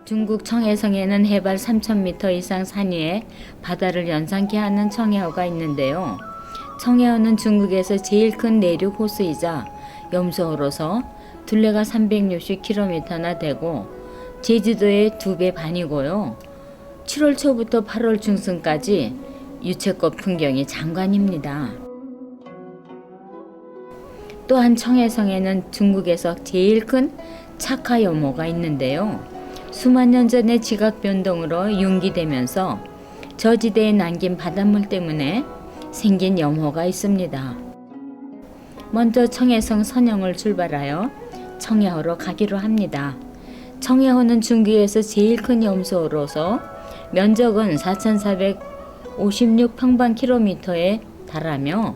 중국 청해성에는 해발 3,000m 이상 산 위에 바다를 연상케 하는 청해호가 있는데요. 청해호는 중국에서 제일 큰 내륙 호수이자 염소호로서 둘레가 360km나 되고 제주도의 2배 반이고요. 7월 초부터 8월 중순까지 유채꽃 풍경이 장관입니다. 또한 청해성에는 중국에서 제일 큰 착하염호가 있는데요. 수만 년 전의 지각 변동으로 융기되면서 저지대에 남긴 바닷물 때문에 생긴 염호가 있습니다. 먼저 청해성 선영을 출발하여 청해호로 가기로 합니다. 청해호는 중국에서 제일 큰 염소호로서 면적은 4,456평방킬로미터에 달하며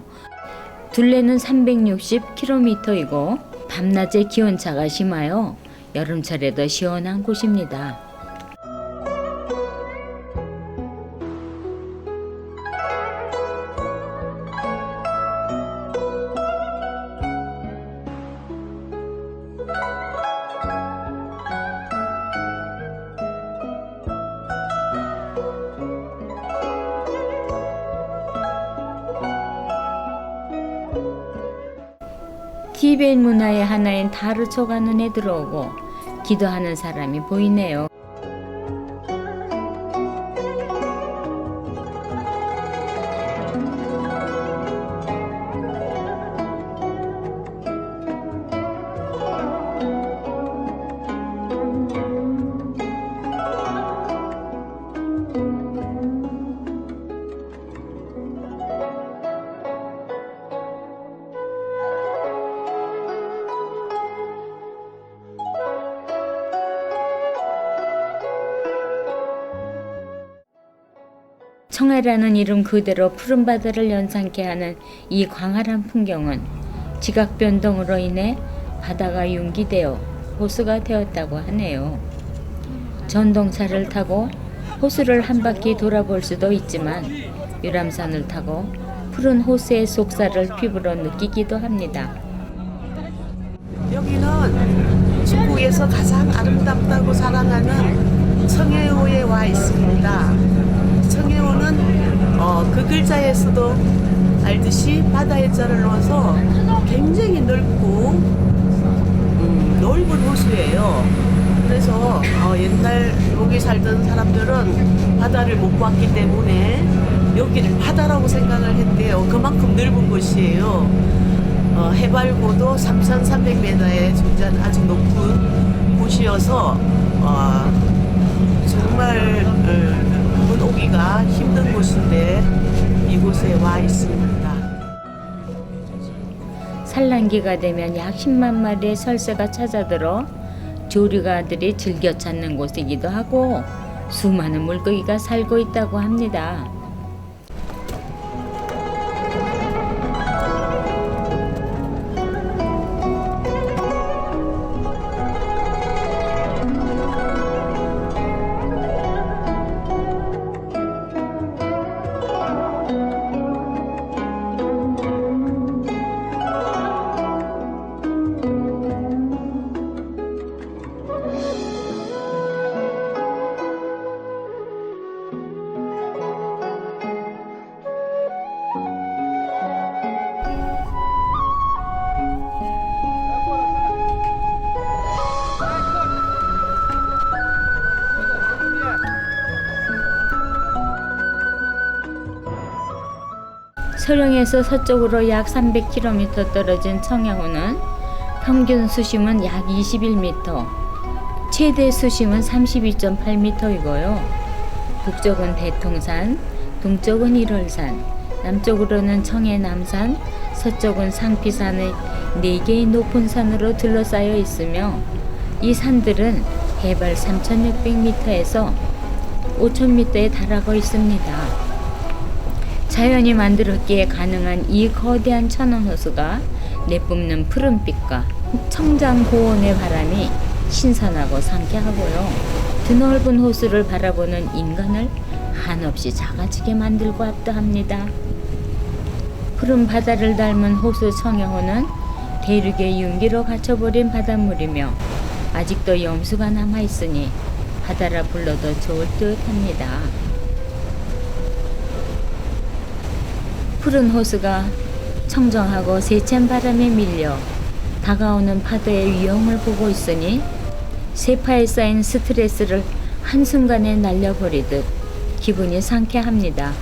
둘레는 360km이고 밤낮의 기온차가 심하여 여름철에도 시원한 곳입니다. 티베트 문화의 하나인 다르초가 눈에 들어오고 기도하는 사람이 보이네요. 청해라는 이름 그대로 푸른 바다를 연상케 하는 이 광활한 풍경은 지각 변동으로 인해 바다가 융기되어 호수가 되었다고 하네요. 전동차를 타고 호수를 한 바퀴 돌아볼 수도 있지만 유람선을 타고 푸른 호수의 속살을 피부로 느끼기도 합니다. 여기는 중국에서 가장 아름답다고 자랑하는 청해호에 와 있습니다. 청해호는 그 글자에서도 알듯이 바다의 자를 넣어서 굉장히 넓고 넓은 호수예요. 그래서 옛날 여기 살던 사람들은 바다를 못 봤기 때문에 여기를 바다라고 생각을 했대요. 그만큼 넓은 곳이에요. 해발고도 3,300m에 존재하는 아주 높은 곳이어서 정말 오기가 힘든 곳인데 이곳에 와 있습니다. 산란기가 되면 약 10만 마리의 설새가 찾아들어 조류가들이 즐겨 찾는 곳이기도 하고 수많은 물고기가 살고 있다고 합니다. 서령에서 서쪽으로 약 300km 떨어진 청해호는 평균 수심은 약 21m, 최대 수심은 32.8m이고요. 북쪽은 대통산, 동쪽은 일월산, 남쪽으로는 청해남산, 서쪽은 상피산의 4개의 높은 산으로 둘러싸여 있으며 이 산들은 해발 3,600m에서 5,000m에 달하고 있습니다. 자연이 만들었기에 가능한 이 거대한 천연호수가 내뿜는 푸른빛과 청정 고온의 바람이 신선하고 상쾌하고요. 드넓은 호수를 바라보는 인간을 한없이 작아지게 만들고 압도합니다. 푸른 바다를 닮은 호수 청해호는 대륙의 윤기로 갇혀버린 바닷물이며 아직도 염수가 남아있으니 바다라 불러도 좋을 듯합니다. 푸른 호수가 청정하고 세찬 바람에 밀려 다가오는 파도의 위험을 보고 있으니 세파에 쌓인 스트레스를 한순간에 날려버리듯 기분이 상쾌합니다.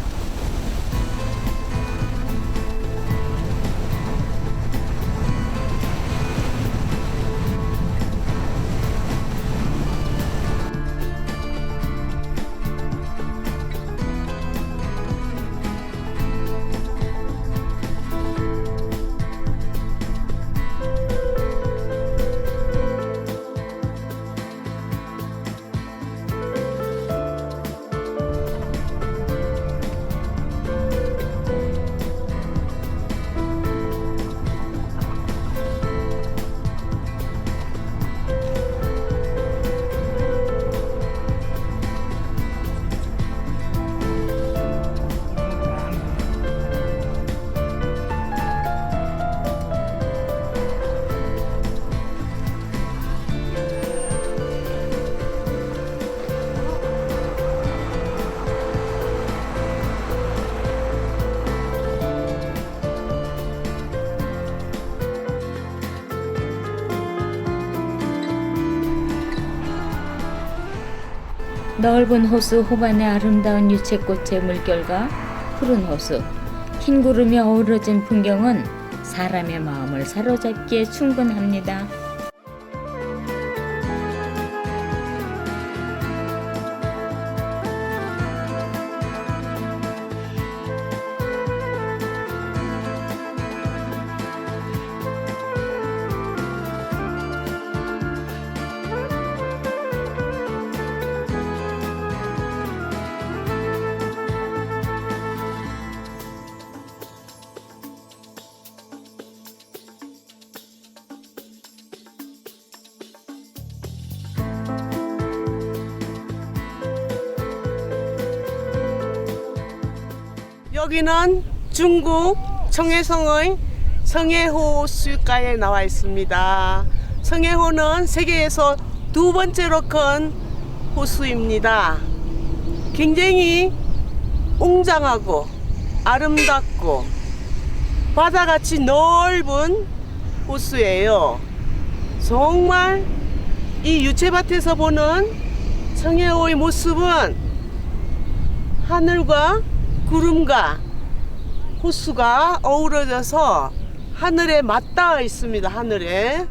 넓은 호수 호반의 아름다운 유채꽃의 물결과 푸른 호수, 흰 구름이 어우러진 풍경은 사람의 마음을 사로잡기에 충분합니다. 여기는 중국 청해성의 성해호 수가에 나와 있습니다. 성해호는 세계에서 두 번째로 큰 호수입니다. 굉장히 웅장하고 아름답고 바다같이 넓은 호수예요. 정말 이 유채밭에서 보는 성해호의 모습은 하늘과 구름과 호수가 어우러져서 하늘에 맞닿아 있습니다. 하늘에.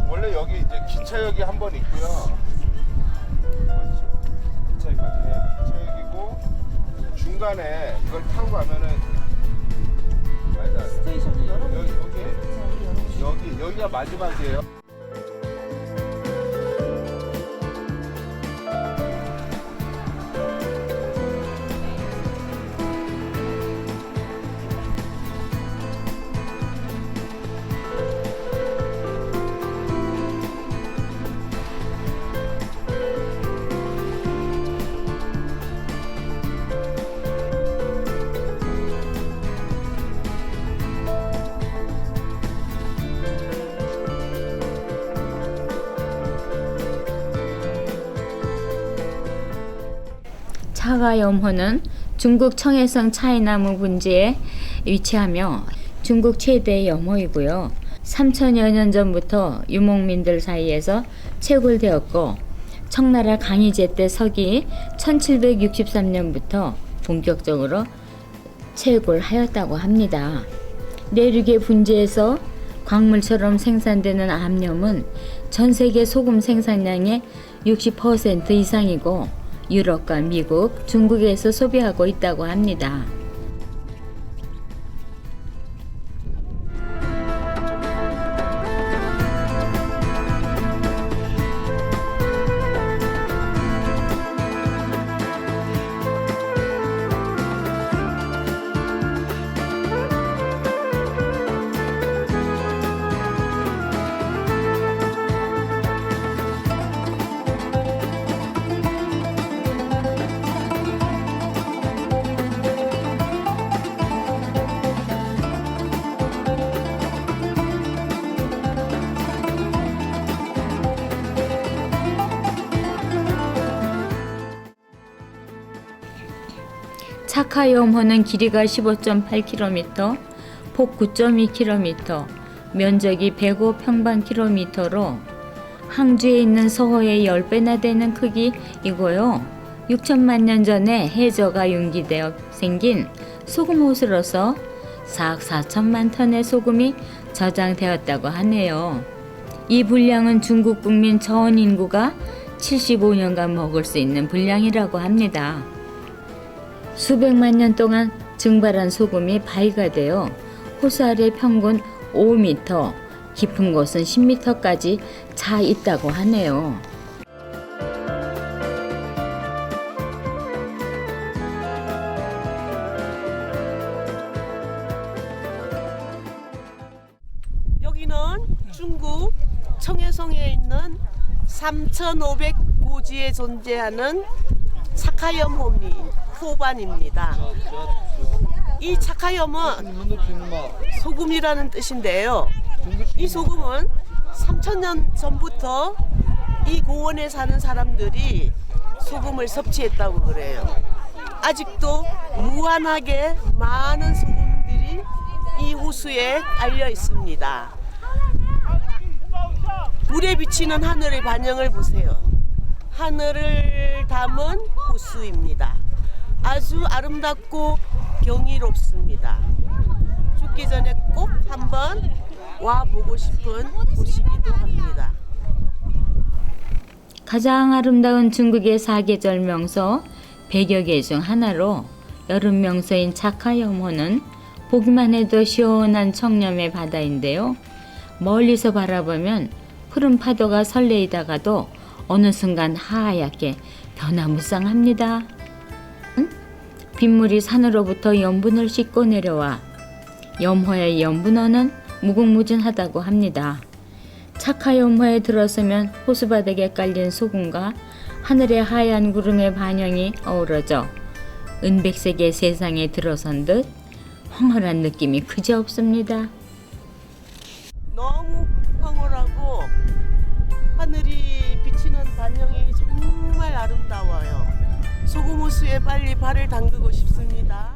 원래 여기 이제 기차역이 한 번 있고요. 맞지? 기차역이고 중간에 이걸 타고 가면은 맞아. 스테이션이 여러 개. 여기가 마지막이에요. 차가염호는 중국 청해성 차이나무 분지에 위치하며 중국 최대의 염호이고요. 3천여 년 전부터 유목민들 사이에서 채굴되었고 청나라 강희제 때 서기 1763년부터 본격적으로 채굴하였다고 합니다. 내륙의 분지에서 광물처럼 생산되는 암염은 전 세계 소금 생산량의 60% 이상이고 유럽과 미국, 중국에서 소비하고 있다고 합니다. 착하염호는 길이가 15.8km, 폭 9.2km, 면적이 105평방킬로미터로 항주에 있는 서호의 10배나 되는 크기이고요. 6천만 년 전에 해저가 융기되어 생긴 소금호수로서 4억 4천만 톤의 소금이 저장되었다고 하네요. 이 분량은 중국 국민 전 인구가 75년간 먹을 수 있는 분량이라고 합니다. 수백만 년 동안 증발한 소금이 바위가 되어 호수 아래 평균 5m, 깊은 곳은 10m까지 차 있다고 하네요. 여기는 중국 청해성에 있는 3,500고지에 존재하는 착하염호반입니다. 이 착하염은 소금이라는 뜻인데요. 이 소금은 3,000년 전부터 이 고원에 사는 사람들이 소금을 섭취했다고 그래요. 아직도 무한하게 많은 소금들이 이 호수에 깔려 있습니다. 물에 비치는 하늘의 반영을 보세요. 하늘을 담은 호수입니다. 아주 아름답고 경이롭습니다. 죽기 전에 꼭 한번 와보고 싶은 곳이기도 합니다. 가장 아름다운 중국의 사계절 명소 100여 개 중 하나로 여름 명소인 착하염호는 보기만 해도 시원한 청렴의 바다인데요. 멀리서 바라보면 푸른 파도가 설레이다가도 어느 순간 하얗게 변화무쌍합니다. 빗물이 산으로부터 염분을 씻고 내려와 염호의 염분어는 무궁무진하다고 합니다. 착하염호에 들어서면 호수바닥에 깔린 소금과 하늘의 하얀 구름의 반영이 어우러져 은백색의 세상에 들어선 듯 황홀한 느낌이 그지없습니다. 너무 황홀하고 하늘이 비치는 반영이 정말 아름다워요. 소금호수에 빨리 발을 담그고 싶습니다.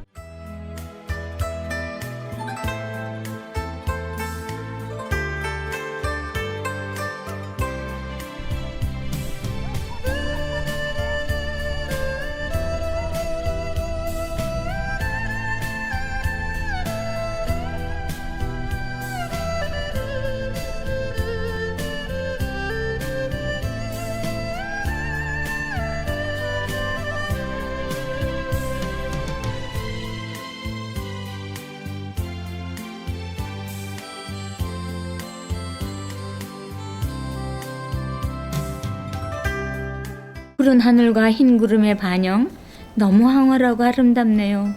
푸른 하늘과 흰 구름의 반영 너무 황홀하고 아름답네요.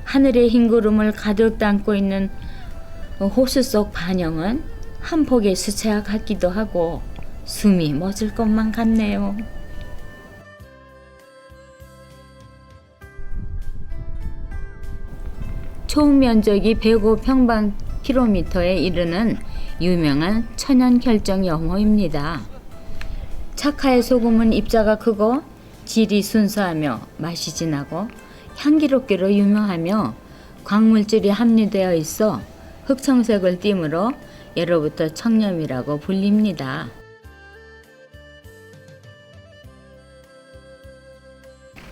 하늘의 흰 구름을 가득 담고 있는 호수 속 반영은 한 폭의 수채화 같기도 하고 숨이 멎을 것만 같네요. 총 면적이 105평방킬로미터에 이르는 유명한 천연결정 염호입니다. 착화의 소금은 입자가 크고 질이 순수하며 맛이 진하고 향기롭기로 유명하며 광물질이 함유되어 있어 흑청색을 띠므로 예로부터 청렴이라고 불립니다.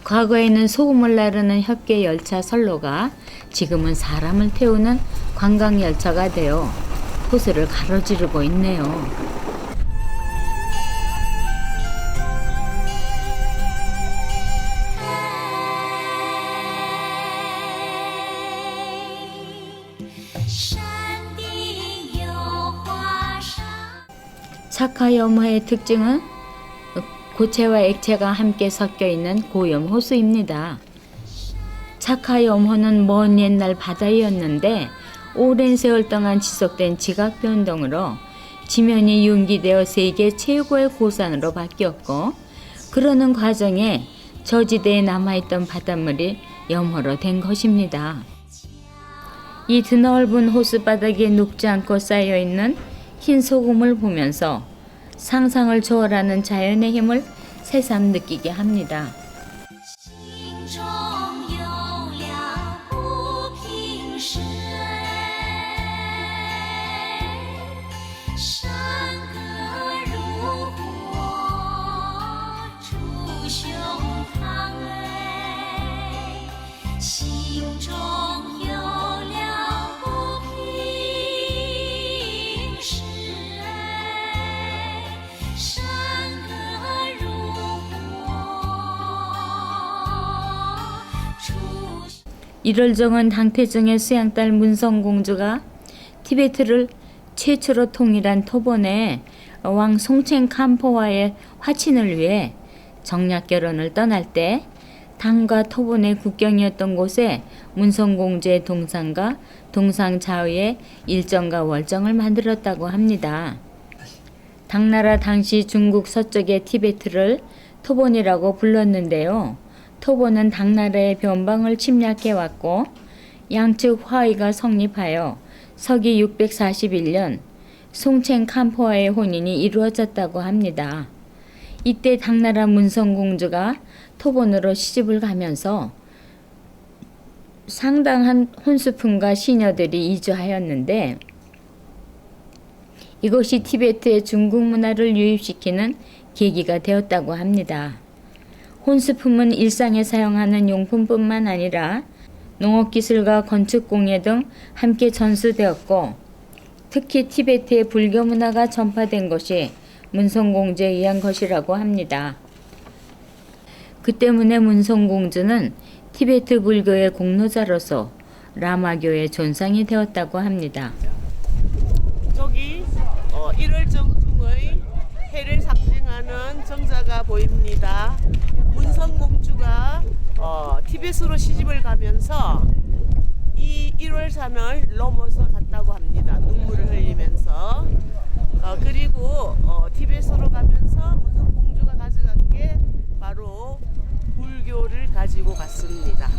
과거에는 소금을 나르는 협계 열차 선로가 지금은 사람을 태우는 관광 열차가 되어 호수를 가로지르고 있네요. 착화 염호의 특징은 고체와 액체가 함께 섞여 있는 고염 호수입니다. 착화 염호는 먼 옛날 바다였는데 오랜 세월 동안 지속된 지각 변동으로 지면이 융기되어 세계 최고의 고산으로 바뀌었고, 그러는 과정에 저지대에 남아있던 바닷물이 염호로 된 것입니다. 이 드넓은 호수 바닥에 녹지 않고 쌓여있는 흰 소금을 보면서 상상을 초월하는 자연의 힘을 새삼 느끼게 합니다. 일월정은 당태정의 수양딸 문성공주가 티베트를 최초로 통일한 토본의 왕 송첸 캄포와의 화친을 위해 정략 결혼을 떠날 때 당과 토본의 국경이었던 곳에 문성공주의 동상과 동상 좌우에 일정과 월정을 만들었다고 합니다. 당나라 당시 중국 서쪽의 티베트를 토본이라고 불렀는데요. 토본은 당나라의 변방을 침략해왔고 양측 화의가 성립하여 서기 641년 송첸 캄포와의 혼인이 이루어졌다고 합니다. 이때 당나라 문성공주가 토본으로 시집을 가면서 상당한 혼수품과 시녀들이 이주하였는데, 이것이 티베트의 중국 문화를 유입시키는 계기가 되었다고 합니다. 혼수품은 일상에 사용하는 용품뿐만 아니라 농업기술과 건축공예 등 함께 전수되었고, 특히 티베트의 불교 문화가 전파된 것이 문성공주에 의한 것이라고 합니다. 그 때문에 문성공주는 티베트 불교의 공로자로서 라마교의 존상이 되었다고 합니다. 저기 1월 정중의 해를 상징하는 정자가 보입니다. 문성공주가 티베트로 시집을 가면서 이 1월산을 넘어서 갔다고 합니다. 눈물을 흘리면서. 그리고 티베트로 가면서 문성공주가 가져간 게 바로 불교를 가지고 갔습니다.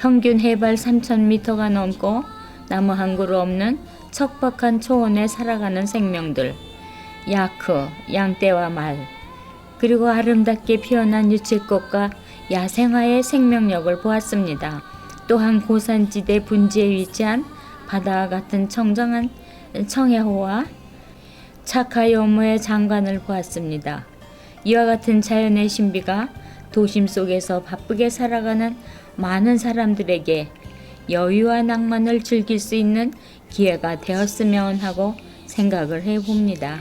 평균 해발 3,000m가 넘고 나무 한 그루 없는 척박한 초원에 살아가는 생명들, 야크, 양떼와 말, 그리고 아름답게 피어난 유채꽃과 야생화의 생명력을 보았습니다. 또한 고산지대 분지에 위치한 바다와 같은 청정한 청해호와 착화 염호의 장관을 보았습니다. 이와 같은 자연의 신비가 도심 속에서 바쁘게 살아가는 많은 사람들에게 여유와 낭만을 즐길 수 있는 기회가 되었으면 하고 생각을 해봅니다.